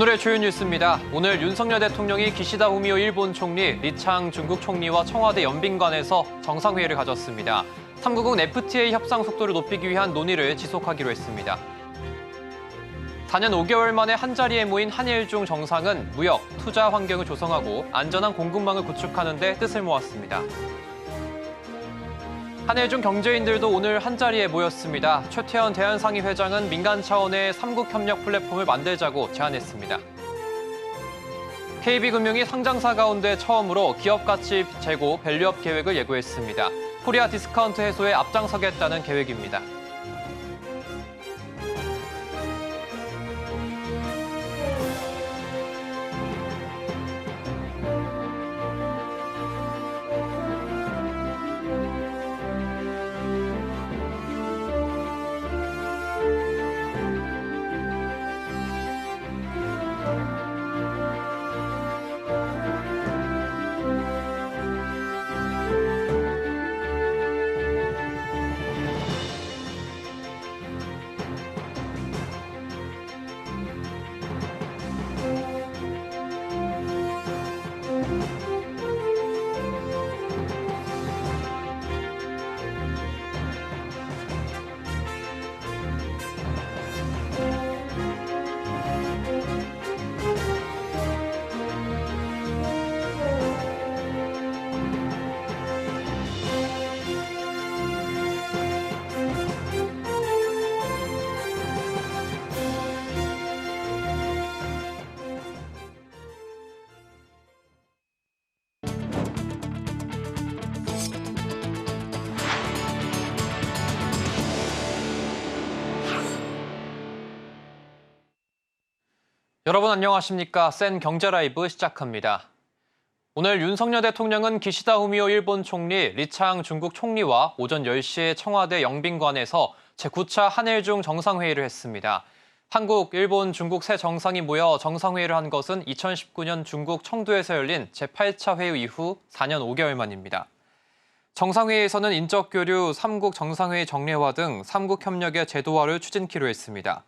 오늘의 주요 뉴스입니다. 오늘 윤석열 대통령이 기시다 후미오 일본 총리, 리창 중국 총리와 청와대 연빈관에서 정상회의를 가졌습니다. 3국은 FTA 협상 속도를 높이기 위한 논의를 지속하기로 했습니다. 4년 5개월 만에 한자리에 모인 한일중 정상은 무역, 투자 환경을 조성하고 안전한 공급망을 구축하는 데 뜻을 모았습니다. 한일중 경제인들도 오늘 한자리에 모였습니다. 최태원 대한상의 회장은 민간 차원의 3국 협력 플랫폼을 만들자고 제안했습니다. KB금융이 상장사 가운데 처음으로 기업가치 재고 밸류업 계획을 예고했습니다. 코리아 디스카운트 해소에 앞장서겠다는 계획입니다. 여러분 안녕하십니까? 센 경제라이브 시작합니다. 오늘 윤석열 대통령은 기시다 후미오 일본 총리, 리창 중국 총리와 오전 10시에 청와대 영빈관에서 제9차 한일중 정상회의를 했습니다. 한국, 일본, 중국 세 정상이 모여 정상회의를 한 것은 2019년 중국 청두에서 열린 제8차 회의 이후 4년 5개월 만입니다. 정상회의에서는 인적교류, 3국 정상회의 정례화 등 3국 협력의 제도화를 추진키로 했습니다.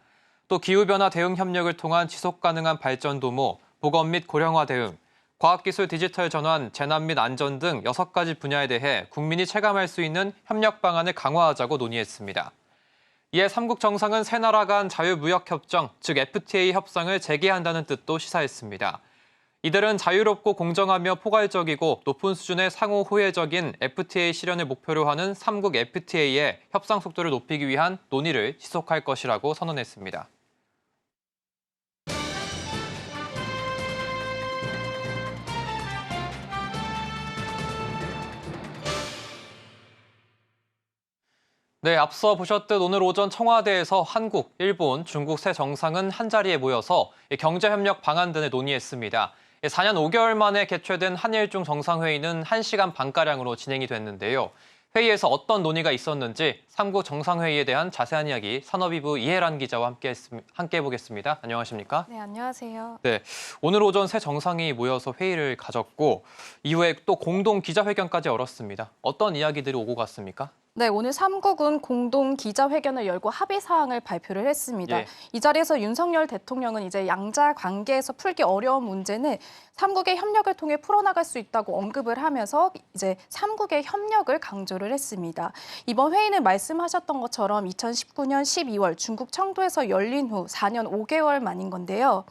또 기후변화 대응 협력을 통한 지속가능한 발전 도모, 보건 및 고령화 대응, 과학기술 디지털 전환, 재난 및 안전 등 6가지 분야에 대해 국민이 체감할 수 있는 협력 방안을 강화하자고 논의했습니다. 이에 3국 정상은 세 나라 간 자유무역협정, 즉 FTA 협상을 재개한다는 뜻도 시사했습니다. 이들은 자유롭고 공정하며 포괄적이고 높은 수준의 상호 호혜적인 FTA 실현을 목표로 하는 3국 FTA의 협상 속도를 높이기 위한 논의를 지속할 것이라고 선언했습니다. 네, 앞서 보셨듯 오늘 오전 청와대에서 한국, 일본, 중국 세 정상은 한자리에 모여서 경제협력 방안 등을 논의했습니다. 4년 5개월 만에 개최된 한일중 정상회의는 1시간 반가량으로 진행이 됐는데요. 회의에서 어떤 논의가 있었는지 3국 정상회의에 대한 자세한 이야기 산업이부 이혜란 기자와 함께 해보겠습니다. 안녕하십니까? 네, 안녕하세요. 네, 오늘 오전 세 정상이 모여서 회의를 가졌고 이후에 또 공동 기자회견까지 열었습니다. 어떤 이야기들이 오고 갔습니까? 네, 오늘 3국은 공동 기자회견을 열고 합의 사항을 발표를 했습니다. 예. 이 자리에서 윤석열 대통령은 이제 양자 관계에서 풀기 어려운 문제는 3국의 협력을 통해 풀어나갈 수 있다고 언급을 하면서 이제 3국의 협력을 강조를 했습니다. 이번 회의는 말씀하셨던 것처럼 2019년 12월 중국 청두에서 열린 후 4년 5개월 만인 건데요.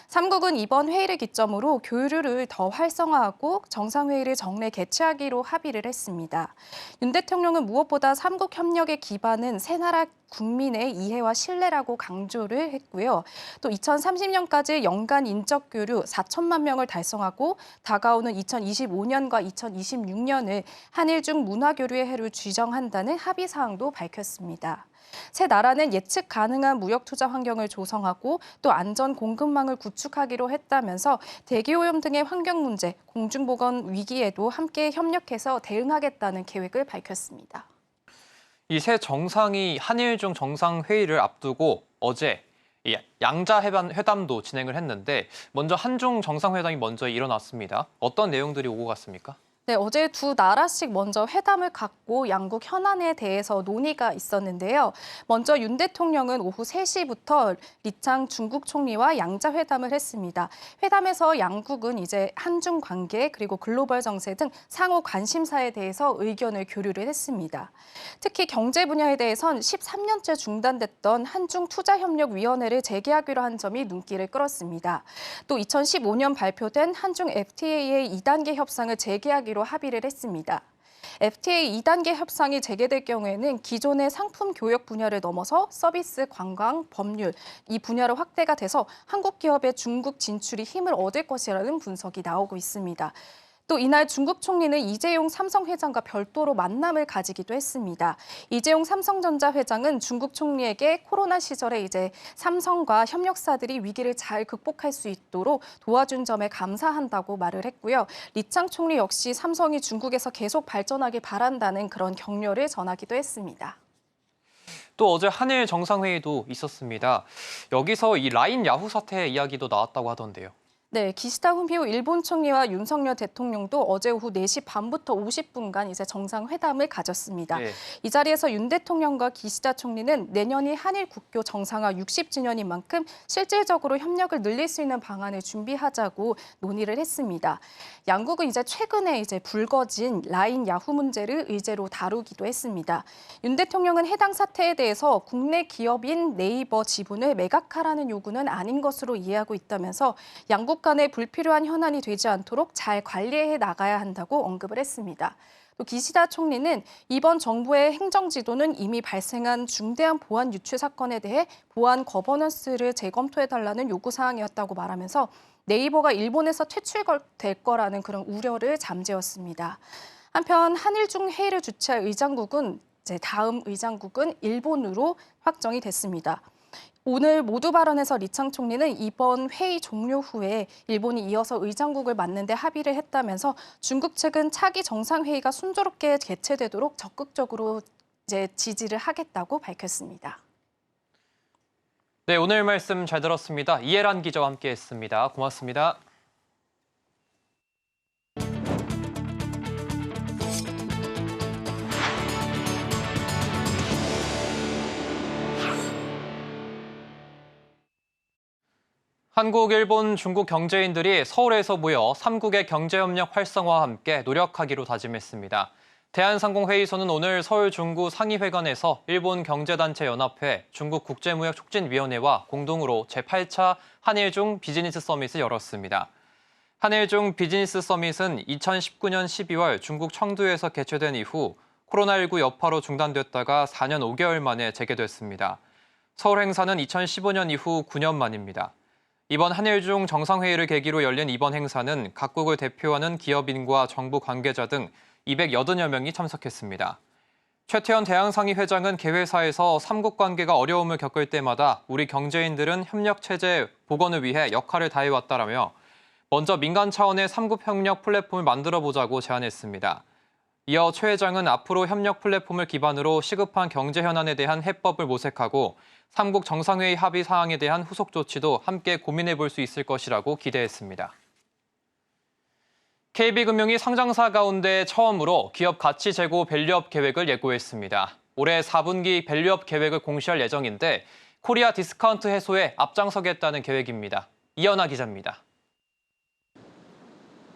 3국은 이번 회의를 기점으로 교류를 더 활성화하고 정상회의를 정례 개최하기로 합의를 했습니다. 윤 대통령은 무엇보다 3국 협력의 기반은 세 나라 국민의 이해와 신뢰라고 강조를 했고요. 또 2030년까지 연간 인적 교류 4천만 명을 달성하고 다가오는 2025년과 2026년을 한일중 문화교류의 해로 지정한다는 합의 사항도 밝혔습니다. 세 나라는 예측 가능한 무역 투자 환경을 조성하고 또 안전 공급망을 구축하기로 했다면서 대기오염 등의 환경 문제, 공중보건 위기에도 함께 협력해서 대응하겠다는 계획을 밝혔습니다. 이 세 정상이 한일중 정상회의를 앞두고 어제 양자 회담도 진행을 했는데 먼저 한중 정상회담이 먼저 일어났습니다. 어떤 내용들이 오고 갔습니까? 네, 어제 두 나라씩 먼저 회담을 갖고 양국 현안에 대해서 논의가 있었는데요. 먼저 윤 대통령은 오후 3시부터 리창 중국 총리와 양자 회담을 했습니다. 회담에서 양국은 이제 한중 관계 그리고 글로벌 정세 등 상호 관심사에 대해서 의견을 교류를 했습니다. 특히 경제 분야에 대해선 13년째 중단됐던 한중투자협력위원회를 재개하기로 한 점이 눈길을 끌었습니다. 또 2015년 발표된 한중 FTA의 2단계 협상을 재개하기로 합의를 했습니다. FTA 2단계 협상이 재개될 경우에는 기존의 상품 교역 분야를 넘어서 서비스, 관광, 법률 이 분야로 확대가 돼서 한국 기업의 중국 진출이 힘을 얻을 것이라는 분석이 나오고 있습니다. 또 이날 중국 총리는 이재용 삼성 회장과 별도로 만남을 가지기도 했습니다. 이재용 삼성전자 회장은 중국 총리에게 코로나 시절에 이제 삼성과 협력사들이 위기를 잘 극복할 수 있도록 도와준 점에 감사한다고 말을 했고요. 리창 총리 역시 삼성이 중국에서 계속 발전하길 바란다는 그런 격려를 전하기도 했습니다. 또 어제 한일 정상회의도 있었습니다. 여기서 이 라인 야후 사태 이야기도 나왔다고 하던데요. 네, 기시다 후미오 일본 총리와 윤석열 대통령도 어제 오후 4시 반부터 50분간 이제 정상회담을 가졌습니다. 네. 이 자리에서 윤 대통령과 기시다 총리는 내년이 한일 국교 정상화 60주년인 만큼 실질적으로 협력을 늘릴 수 있는 방안을 준비하자고 논의를 했습니다. 양국은 이제 최근에 이제 불거진 라인 야후 문제를 의제로 다루기도 했습니다. 윤 대통령은 해당 사태에 대해서 국내 기업인 네이버 지분을 매각하라는 요구는 아닌 것으로 이해하고 있다면서 양국 간에 불필요한 현안이 되지 않도록 잘 관리해 나가야 한다고 언급을 했습니다. 또 기시다 총리는 이번 정부의 행정지도는 이미 발생한 중대한 보안 유출 사건에 대해 보안 거버넌스를 재검토해달라는 요구사항이었다고 말하면서 네이버가 일본에서 퇴출될 거라는 그런 우려를 잠재웠습니다. 한편 한일중 회의를 주최할 의장국은 이제 다음 의장국은 일본으로 확정이 됐습니다. 오늘 모두 발언에서 리창 총리는 이번 회의 종료 후에 일본이 이어서 의장국을 맡는 데 합의를 했다면서 중국 측은 차기 정상회의가 순조롭게 개최되도록 적극적으로 이제 지지를 하겠다고 밝혔습니다. 네, 오늘 말씀 잘 들었습니다. 이해란 기자와 함께했습니다. 고맙습니다. 한국, 일본, 중국 경제인들이 서울에서 모여 3국의 경제협력 활성화와 함께 노력하기로 다짐했습니다. 대한상공회의소는 오늘 서울 중구 상의회관에서 일본 경제단체 연합회, 중국 국제무역촉진위원회와 공동으로 제8차 한일중 비즈니스 서밋을 열었습니다. 한일중 비즈니스 서밋은 2019년 12월 중국 청두에서 개최된 이후 코로나19 여파로 중단됐다가 4년 5개월 만에 재개됐습니다. 서울 행사는 2015년 이후 9년 만입니다. 이번 한일중 정상회의를 계기로 열린 이번 행사는 각국을 대표하는 기업인과 정부 관계자 등 280여 명이 참석했습니다. 최태원 대한상의 회장은 개회사에서 3국 관계가 어려움을 겪을 때마다 우리 경제인들은 협력체제 복원을 위해 역할을 다해왔다라며 먼저 민간 차원의 3국 협력 플랫폼을 만들어보자고 제안했습니다. 이어 최 회장은 앞으로 협력 플랫폼을 기반으로 시급한 경제 현안에 대한 해법을 모색하고 3국 정상회의 합의 사항에 대한 후속 조치도 함께 고민해 볼 수 있을 것이라고 기대했습니다. KB금융이 상장사 가운데 처음으로 기업 가치 재고 밸류업 계획을 예고했습니다. 올해 4분기 밸류업 계획을 공시할 예정인데 코리아 디스카운트 해소에 앞장서겠다는 계획입니다. 이연아 기자입니다.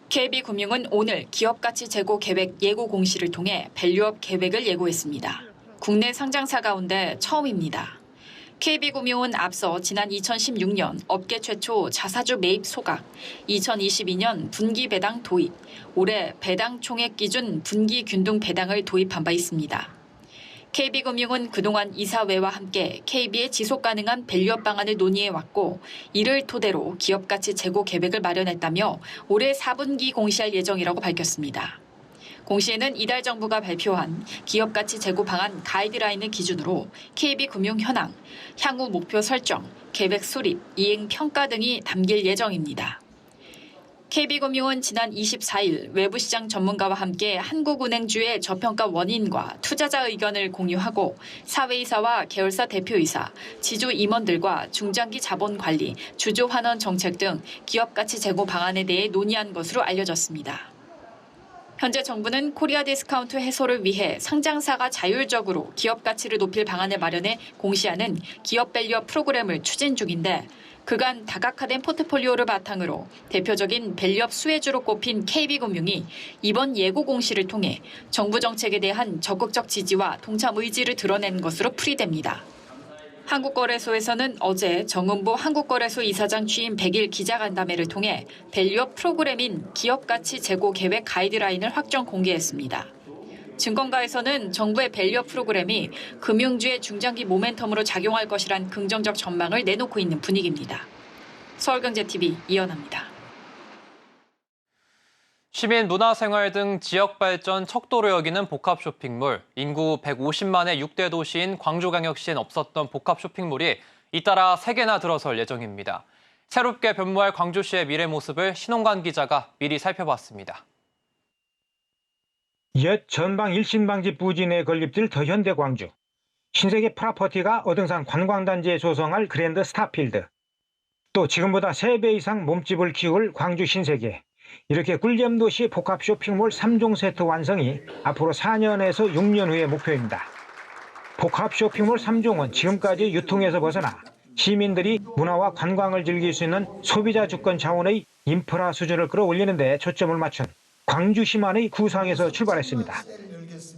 KB금융은 오늘 기업가치 재고 계획 예고 공시를 통해 밸류업 계획을 예고했습니다. 국내 상장사 가운데 처음입니다. KB금융은 앞서 지난 2016년 업계 최초 자사주 매입 소각, 2022년 분기 배당 도입, 올해 배당 총액 기준 분기 균등 배당을 도입한 바 있습니다. KB금융은 그동안 이사회와 함께 KB의 지속 가능한 밸류업 방안을 논의해왔고 이를 토대로 기업가치 재고 계획을 마련했다며 올해 4분기 공시할 예정이라고 밝혔습니다. 공시에는 이달 정부가 발표한 기업가치 재고 방안 가이드라인을 기준으로 KB금융 현황, 향후 목표 설정, 계획 수립, 이행 평가 등이 담길 예정입니다. KB금융은 지난 24일 외부시장 전문가와 함께 한국은행주의 저평가 원인과 투자자 의견을 공유하고 사회이사와 계열사 대표이사, 지주 임원들과 중장기 자본관리, 주주환원 정책 등 기업가치 재고 방안에 대해 논의한 것으로 알려졌습니다. 현재 정부는 코리아 디스카운트 해소를 위해 상장사가 자율적으로 기업 가치를 높일 방안을 마련해 공시하는 기업 밸류업 프로그램을 추진 중인데 그간 다각화된 포트폴리오를 바탕으로 대표적인 밸류업 수혜주로 꼽힌 KB금융이 이번 예고 공시를 통해 정부 정책에 대한 적극적 지지와 동참 의지를 드러낸 것으로 풀이됩니다. 한국거래소에서는 어제 정은보 한국거래소 이사장 취임 100일 기자간담회를 통해 밸류업 프로그램인 기업가치 제고 계획 가이드라인을 확정 공개했습니다. 증권가에서는 정부의 밸류업 프로그램이 금융주의 중장기 모멘텀으로 작용할 것이란 긍정적 전망을 내놓고 있는 분위기입니다. 서울경제TV 이연아입니다. 시민 문화생활 등 지역 발전 척도로 여기는 복합 쇼핑몰. 인구 150만의 6대 도시인 광주광역시엔 없었던 복합 쇼핑몰이 잇따라 3개나 들어설 예정입니다. 새롭게 변모할 광주시의 미래 모습을 신홍관 기자가 미리 살펴봤습니다. 옛 전방 일신방지 부진에 건립될 더현대 광주. 신세계 프라퍼티가 어등산 관광단지에 조성할 그랜드 스타필드. 또 지금보다 3배 이상 몸집을 키울 광주 신세계. 이렇게 꿀잼도시 복합 쇼핑몰 3종 세트 완성이 앞으로 4년에서 6년 후의 목표입니다. 복합 쇼핑몰 3종은 지금까지 유통에서 벗어나 시민들이 문화와 관광을 즐길 수 있는 소비자 주권 차원의 인프라 수준을 끌어올리는 데 초점을 맞춘 광주시만의 구상에서 출발했습니다.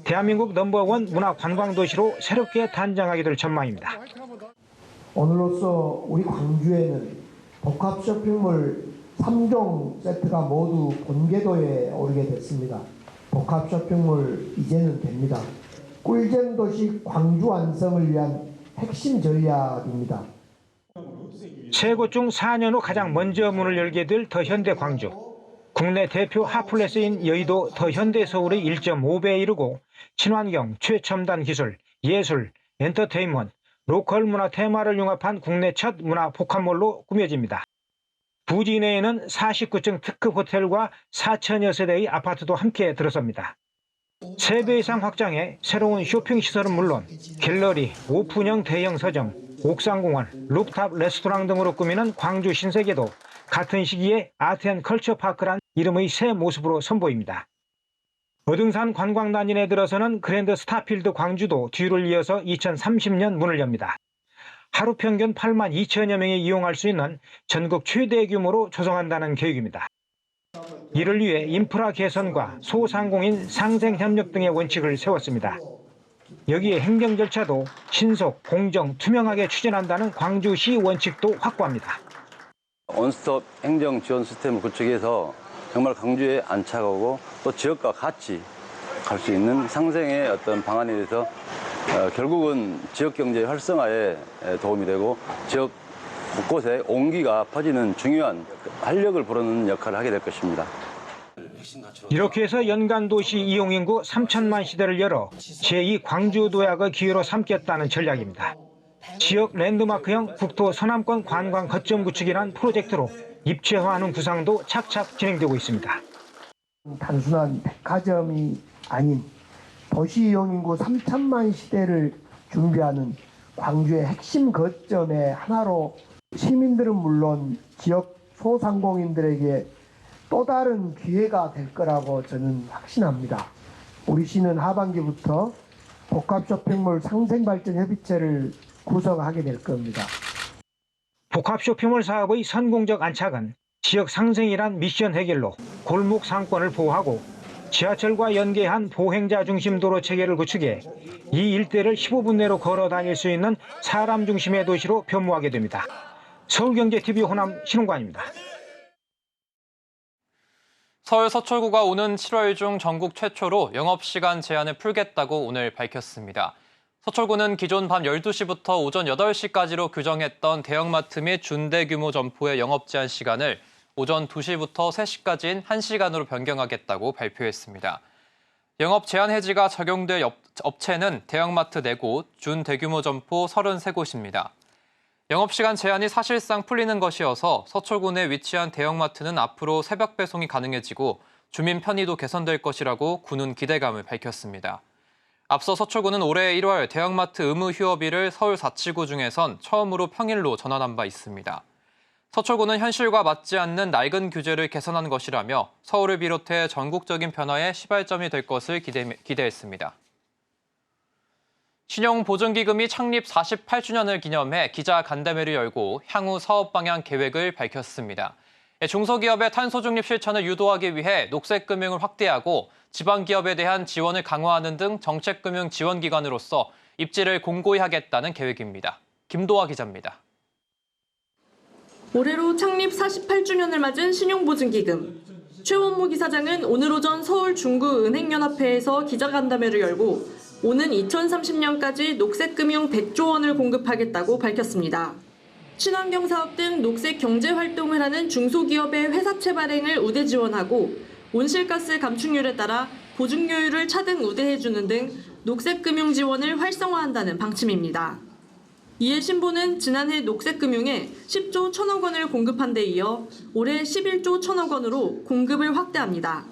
대한민국 넘버원 문화관광도시로 새롭게 단장하게 될 전망입니다. 오늘로써 우리 광주에는 복합 쇼핑몰 3종 세트가 모두 본궤도에 오르게 됐습니다. 복합 쇼핑몰 이제는 됩니다. 꿀잼 도시 광주 완성을 위한 핵심 전략입니다. 세 곳 중 4년 후 가장 먼저 문을 열게 될 더현대 광주. 국내 대표 핫플레스인 여의도 더현대 서울의 1.5배에 이르고 친환경, 최첨단 기술, 예술, 엔터테인먼트, 로컬 문화 테마를 융합한 국내 첫 문화 복합몰로 꾸며집니다. 부지 내에는 49층 특급 호텔과 4천여 세대의 아파트도 함께 들어섭니다. 3배 이상 확장해 새로운 쇼핑 시설은 물론 갤러리, 오픈형 대형 서점, 옥상공원, 루프탑 레스토랑 등으로 꾸미는 광주 신세계도 같은 시기에 아트앤컬처파크란 이름의 새 모습으로 선보입니다. 어등산 관광단지 내 들어서는 그랜드 스타필드 광주도 뒤를 이어서 2030년 문을 엽니다. 하루 평균 8만 2천여 명이 이용할 수 있는 전국 최대 규모로 조성한다는 계획입니다. 이를 위해 인프라 개선과 소상공인 상생협력 등의 원칙을 세웠습니다. 여기에 행정 절차도 신속, 공정, 투명하게 추진한다는 광주시 원칙도 확고합니다. 원스톱 행정 지원 시스템을 구축해서 정말 광주에 안착하고 또 지역과 같이 갈 수 있는 상생의 어떤 방안에 대해서 결국은 지역 경제 활성화에 도움이 되고 지역 곳곳에 온기가 퍼지는 중요한 활력을 불어넣는 역할을 하게 될 것입니다. 이렇게 해서 연간 도시 이용인구 3천만 시대를 열어 제2 광주도약의 기회로 삼겠다는 전략입니다. 지역 랜드마크형 국토 서남권 관광 거점 구축이란 프로젝트로 입체화하는 구상도 착착 진행되고 있습니다. 단순한 백화점이 아닌 도시 이용인구 3천만 시대를 준비하는 광주의 핵심 거점의 하나로 시민들은 물론 지역 소상공인들에게 또 다른 기회가 될 거라고 저는 확신합니다. 우리 시는 하반기부터 복합 쇼핑몰 상생발전협의체를 구성하게 될 겁니다. 복합 쇼핑몰 사업의 성공적 안착은 지역 상생이란 미션 해결로 골목 상권을 보호하고 지하철과 연계한 보행자 중심 도로 체계를 구축해 이 일대를 15분 내로 걸어 다닐 수 있는 사람 중심의 도시로 변모하게 됩니다. 서울경제TV 호남 신홍관입니다. 서울 서초구가 오는 7월 중 전국 최초로 영업시간 제한을 풀겠다고 오늘 밝혔습니다. 서초구는 기존 밤 12시부터 오전 8시까지로 규정했던 대형마트 및 준대규모 점포의 영업 제한 시간을 오전 2시부터 3시까지인 1시간으로 변경하겠다고 발표했습니다. 영업 제한 해지가 적용될 업체는 대형마트 4곳, 준대규모 점포 33곳입니다. 영업시간 제한이 사실상 풀리는 것이어서 서초구 내 위치한 대형마트는 앞으로 새벽 배송이 가능해지고 주민 편의도 개선될 것이라고 구는 기대감을 밝혔습니다. 앞서 서초구는 올해 1월 대형마트 의무 휴업일을 서울 4치구 중에선 처음으로 평일로 전환한 바 있습니다. 서초구는 현실과 맞지 않는 낡은 규제를 개선한 것이라며 서울을 비롯해 전국적인 변화의 시발점이 될 것을 기대했습니다. 신용보증기금이 창립 48주년을 기념해 기자간담회를 열고 향후 사업 방향 계획을 밝혔습니다. 중소기업의 탄소 중립 실천을 유도하기 위해 녹색금융을 확대하고 지방기업에 대한 지원을 강화하는 등 정책금융 지원기관으로서 입지를 공고히 하겠다는 계획입니다. 김도아 기자입니다. 올해로 창립 48주년을 맞은 신용보증기금. 최원모 기사장은 오늘 오전 서울 중구은행연합회에서 기자간담회를 열고 오는 2030년까지 녹색금융 100조 원을 공급하겠다고 밝혔습니다. 친환경 사업 등 녹색 경제 활동을 하는 중소기업의 회사채 발행을 우대 지원하고 온실가스 감축률에 따라 보증료율을 차등 우대해주는 등 녹색금융 지원을 활성화한다는 방침입니다. 이에 신보는 지난해 녹색금융에 10조 1천억 원을 공급한 데 이어 올해 11조 1천억 원으로 공급을 확대합니다.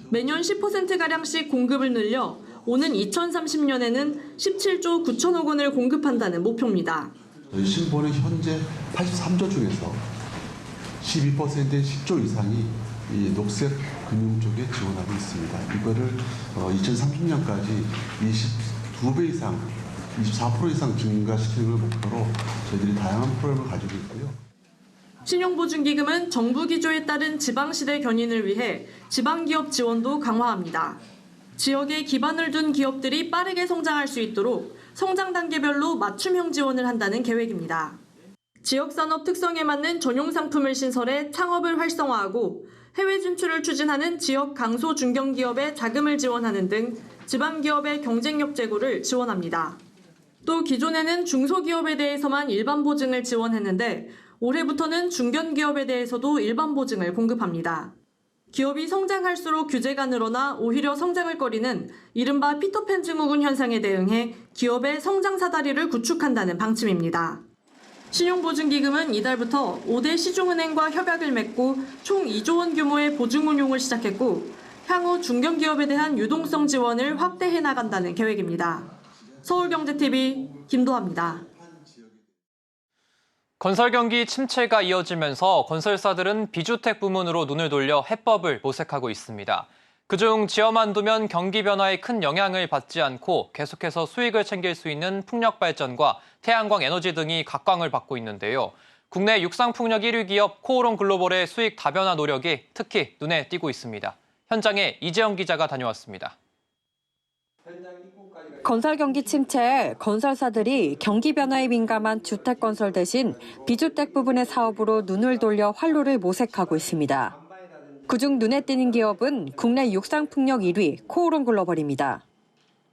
매년 10%가량씩 공급을 늘려 오는 2030년에는 17조 9천억 원을 공급한다는 목표입니다. 저희 신보는 현재 83조 중에서 12%의 10조 이상이 이 녹색 금융 쪽에 지원하고 있습니다. 이거를 2030년까지 22배 이상, 24% 이상 증가시키는 걸 목표로 저희들이 다양한 프로그램을 가지고 있고요. 신용보증기금은 정부 기조에 따른 지방시대 견인을 위해 지방기업 지원도 강화합니다. 지역에 기반을 둔 기업들이 빠르게 성장할 수 있도록 성장 단계별로 맞춤형 지원을 한다는 계획입니다. 지역산업 특성에 맞는 전용 상품을 신설해 창업을 활성화하고 해외 진출을 추진하는 지역 강소 중견기업에 자금을 지원하는 등 지방기업의 경쟁력 제고를 지원합니다. 또 기존에는 중소기업에 대해서만 일반 보증을 지원했는데 올해부터는 중견기업에 대해서도 일반 보증을 공급합니다. 기업이 성장할수록 규제가 늘어나 오히려 성장을 꺼리는 이른바 피터팬 증후군 현상에 대응해 기업의 성장 사다리를 구축한다는 방침입니다. 신용보증기금은 이달부터 5대 시중은행과 협약을 맺고 총 2조 원 규모의 보증 운용을 시작했고 향후 중견기업에 대한 유동성 지원을 확대해 나간다는 계획입니다. 서울경제TV 김도아입니다. 건설 경기 침체가 이어지면서 건설사들은 비주택 부문으로 눈을 돌려 해법을 모색하고 있습니다. 그중 지어만 두면 경기 변화에 큰 영향을 받지 않고 계속해서 수익을 챙길 수 있는 풍력발전과 태양광 에너지 등이 각광을 받고 있는데요. 국내 육상풍력 1위 기업 코오롱 글로벌의 수익 다변화 노력이 특히 눈에 띄고 있습니다. 현장에 이재영 기자가 다녀왔습니다. 건설 경기 침체에 건설사들이 경기 변화에 민감한 주택 건설 대신 비주택 부분의 사업으로 눈을 돌려 활로를 모색하고 있습니다. 그중 눈에 띄는 기업은 국내 육상풍력 1위 코오롱 글로벌입니다.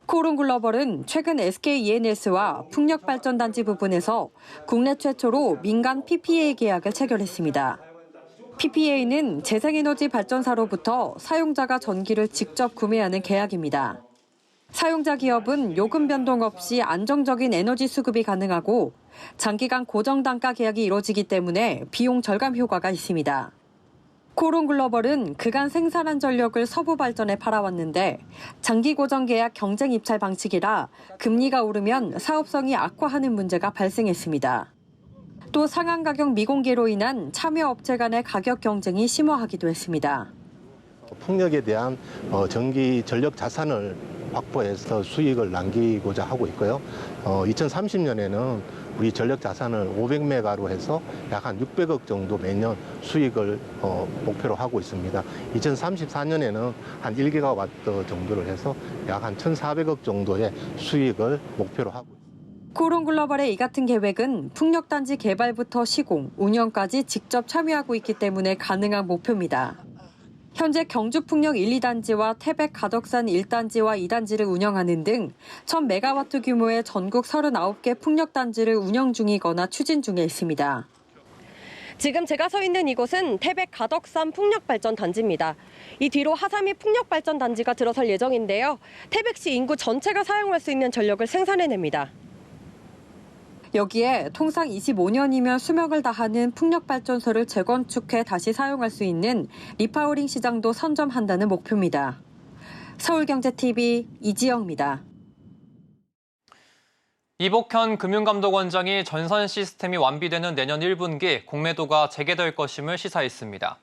코오롱 글로벌은 최근 SK-E&S와 풍력발전단지 부분에서 국내 최초로 민간 PPA 계약을 체결했습니다. PPA는 재생에너지 발전사로부터 사용자가 전기를 직접 구매하는 계약입니다. 사용자 기업은 요금 변동 없이 안정적인 에너지 수급이 가능하고 장기간 고정단가 계약이 이루어지기 때문에 비용 절감 효과가 있습니다. 코오롱 글로벌은 그간 생산한 전력을 서부발전에 팔아왔는데 장기 고정 계약 경쟁 입찰 방식이라 금리가 오르면 사업성이 악화하는 문제가 발생했습니다. 또 상한 가격 미공개로 인한 참여 업체 간의 가격 경쟁이 심화하기도 했습니다. 풍력에 대한 전기 전력 자산을 확보해서 수익을 남기고자 하고 있고요. 2030년에는 우리 전력 자산을 500메가로 해서 약 한 600억 정도 매년 수익을 목표로 하고 있습니다. 2034년에는 한 1기가와트 정도를 해서 약 한 1,400억 정도의 수익을 목표로 하고 있습니다. 코오롱 글로벌의 이 같은 계획은 풍력단지 개발부터 시공, 운영까지 직접 참여하고 있기 때문에 가능한 목표입니다. 현재 경주풍력 1, 2단지와 태백 가덕산 1단지와 2단지를 운영하는 등 1,000메가와트 규모의 전국 39개 풍력단지를 운영 중이거나 추진 중에 있습니다. 지금 제가 서 있는 이곳은 태백 가덕산 풍력발전단지입니다. 이 뒤로 하삼이 풍력발전단지가 들어설 예정인데요. 태백시 인구 전체가 사용할 수 있는 전력을 생산해냅니다. 여기에 통상 25년이면 수명을 다하는 풍력발전소를 재건축해 다시 사용할 수 있는 리파워링 시장도 선점한다는 목표입니다. 서울경제TV 이지영입니다. 이복현 금융감독원장이 전산 시스템이 완비되는 내년 1분기 공매도가 재개될 것임을 시사했습니다.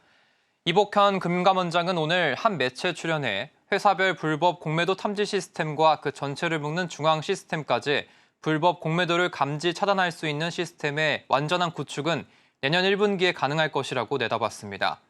이복현 금감원장은 오늘 한 매체에 출연해 회사별 불법 공매도 탐지 시스템과 그 전체를 묶는 중앙 시스템까지 불법 공매도를 감지 차단할 수 있는 시스템의 완전한 구축은 내년 1분기에 가능할 것이라고 내다봤습니다.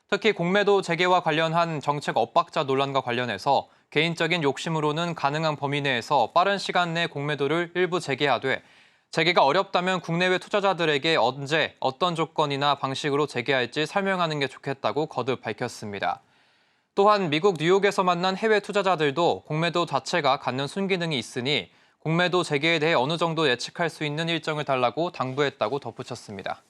특히 공매도 재개와 관련한 정책 엇박자 논란과 관련해서 개인적인 욕심으로는 가능한 범위 내에서 빠른 시간 내 공매도를 일부 재개하되 재개가 어렵다면 국내외 투자자들에게 언제 어떤 조건이나 방식으로 재개할지 설명하는 게 좋겠다고 거듭 밝혔습니다. 또한 미국 뉴욕에서 만난 해외 투자자들도 공매도 자체가 갖는 순기능이 있으니 공매도 재개에 대해 어느 정도 예측할 수 있는 일정을 달라고 당부했다고 덧붙였습니다.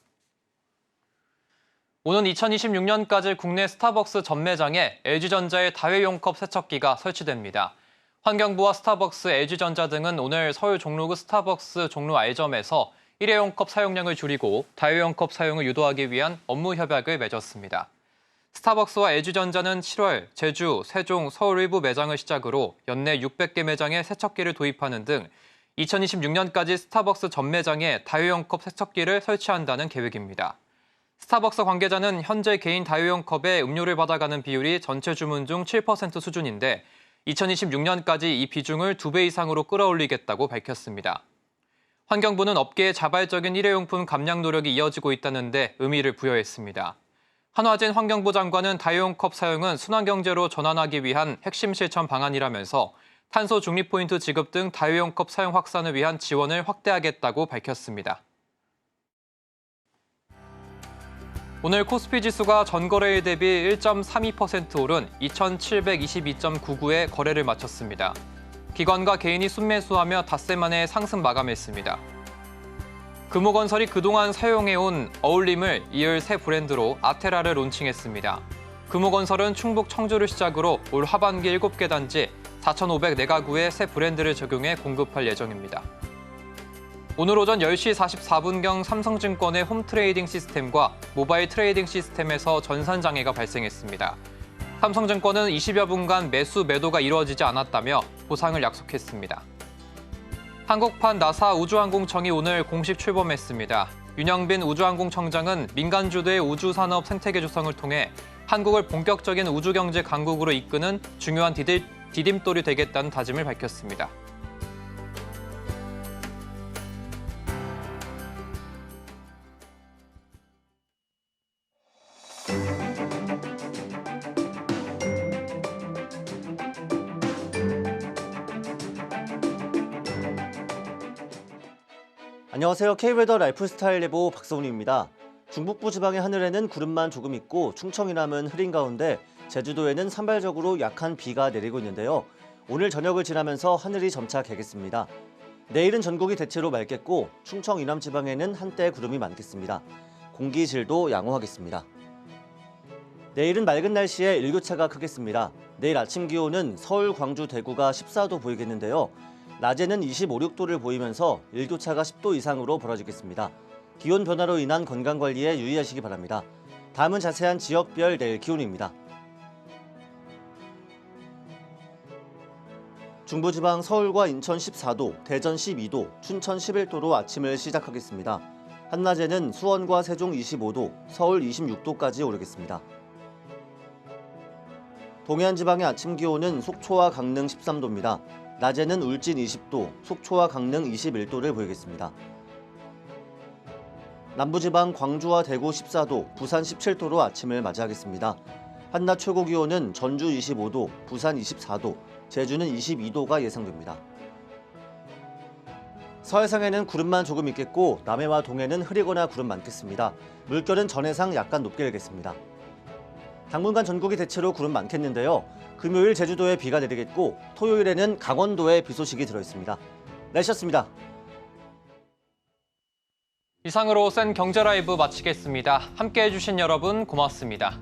오는 2026년까지 국내 스타벅스 전 매장에 LG전자의 다회용컵 세척기가 설치됩니다. 환경부와 스타벅스, LG전자 등은 오늘 서울 종로구 스타벅스 종로 R점에서 일회용컵 사용량을 줄이고 다회용컵 사용을 유도하기 위한 업무 협약을 맺었습니다. 스타벅스와 LG전자는 7월 제주, 세종, 서울 일부 매장을 시작으로 연내 600개 매장에 세척기를 도입하는 등 2026년까지 스타벅스 전 매장에 다회용컵 세척기를 설치한다는 계획입니다. 스타벅스 관계자는 현재 개인 다회용 컵에 음료를 받아가는 비율이 전체 주문 중 7% 수준인데 2026년까지 이 비중을 2배 이상으로 끌어올리겠다고 밝혔습니다. 환경부는 업계의 자발적인 일회용품 감량 노력이 이어지고 있다는데 의미를 부여했습니다. 한화진 환경부 장관은 다회용 컵 사용은 순환경제로 전환하기 위한 핵심 실천 방안이라면서 탄소 중립 포인트 지급 등 다회용 컵 사용 확산을 위한 지원을 확대하겠다고 밝혔습니다. 오늘 코스피 지수가 전거래일 대비 1.32% 오른 2,722.99에 거래를 마쳤습니다. 기관과 개인이 순매수하며 닷새 만에 상승 마감했습니다. 금호건설이 그동안 사용해온 어울림을 이을 새 브랜드로 아테라를 론칭했습니다. 금호건설은 충북 청주를 시작으로 올 하반기 7개 단지 4,504가구에 새 브랜드를 적용해 공급할 예정입니다. 오늘 오전 10시 44분경 삼성증권의 홈트레이딩 시스템과 모바일 트레이딩 시스템에서 전산 장애가 발생했습니다. 삼성증권은 20여 분간 매수 매도가 이루어지지 않았다며 보상을 약속했습니다. 한국판 나사 우주항공청이 오늘 공식 출범했습니다. 윤영빈 우주항공청장은 민간 주도의 우주산업 생태계 조성을 통해 한국을 본격적인 우주경제 강국으로 이끄는 중요한 디딤돌이 되겠다는 다짐을 밝혔습니다. 안녕하세요. K웨더 라이프스타일 예보 박서훈입니다. 중북부 지방의 하늘에는 구름만 조금 있고 충청이남은 흐린 가운데 제주도에는 산발적으로 약한 비가 내리고 있는데요. 오늘 저녁을 지나면서 하늘이 점차 개겠습니다. 내일은 전국이 대체로 맑겠고 충청 이남 지방에는 한때 구름이 많겠습니다. 공기질도 양호하겠습니다. 내일은 맑은 날씨에 일교차가 크겠습니다. 내일 아침 기온은 서울, 광주, 대구가 14도 보이겠는데요. 낮에는 25, 6도를 보이면서 일교차가 10도 이상으로 벌어지겠습니다. 기온 변화로 인한 건강관리에 유의하시기 바랍니다. 다음은 자세한 지역별 내일 기온입니다. 중부지방 서울과 인천 14도, 대전 12도, 춘천 11도로 아침을 시작하겠습니다. 한낮에는 수원과 세종 25도, 서울 26도까지 오르겠습니다. 동해안 지방의 아침 기온은 속초와 강릉 13도입니다. 낮에는 울진 20도, 속초와 강릉 21도를 보이겠습니다. 남부지방 광주와 대구 14도, 부산 17도로 아침을 맞이하겠습니다. 한낮 최고 기온은 전주 25도, 부산 24도, 제주는 22도가 예상됩니다. 서해상에는 구름만 조금 있겠고 남해와 동해는 흐리거나 구름 많겠습니다. 물결은 전해상 약간 높게 일겠습니다. 당분간 전국이 대체로 구름 많겠는데요. 금요일 제주도에 비가 내리겠고 토요일에는 강원도에 비 소식이 들어있습니다. 날씨였습니다. 이상으로 센 경제 라이브 마치겠습니다. 함께해 주신 여러분 고맙습니다.